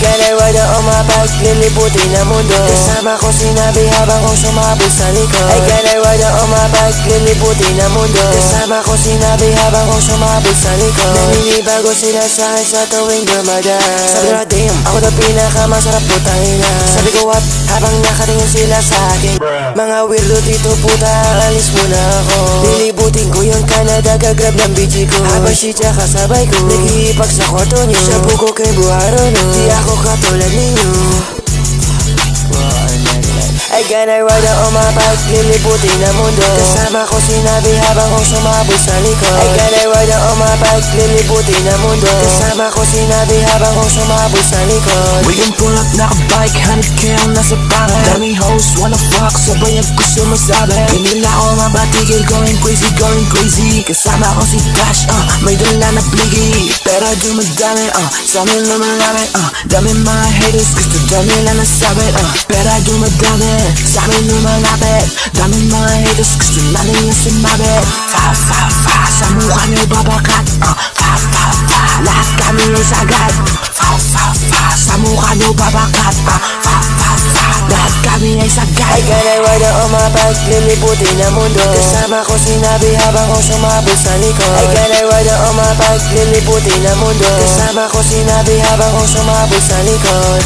ganay wala o mapaglilibuti na mundo. Kasama ko sinabi habang kong sumabog sa likod. Ay ganay wala o mapaglilibuti na mundo. Kasama ko sinabi habang kong sumabog sa likod. Naninibago sila sa akin sa tuwing dumadaan. Sabi ko damn, ako na pinakamasarap putahin na. Sabi ko what, habang nakatingin sila sa akin. Mga weirdo dito puta, alis muna ako. Lilibutin ko yung Canada, gagrab ng BG ko. Habang siya kasabay ko, nag-iipag sa kwarto nyo. Sa buko kay Buharo no, di ako katulad ninyo. Ay ganay wala o mapaglilibuti na mundo. Kasama ko sinabi habang kong sumabog sa likod. Ay ganay wala o mapaglilibuti na mundo. Kasama ko sinabi habang kong sumabog sa likod. We can pull up naka-bike, 100k ang nasa pangin. Daming hoes wanna fuck, sabay ang gusto masabi. Pinila ko mabatigil, going crazy. Kasama ko si Dash, may dala na bliggy. Pero dumadami, sa amin lumalami. Daming mga haters, gusto dami lang nasabi. Pero dumadami, sa amin lumalapit. Daming mga haters, gusto namin yung sumabit. Fa, sa mukha nyo babakat. Fa, lahat kami ay sagad. Fa, sa mukha nyo babakat. Fa, lahat kami ay sagad. Ay ganay wala o mapaglilibuti na mundo. Kasama ko sinabi habang kong sumabog sa likod. Ay ganay wala o mapaglilibuti na mundo. Kasama ko sinabi habang kong sumabog sa likod.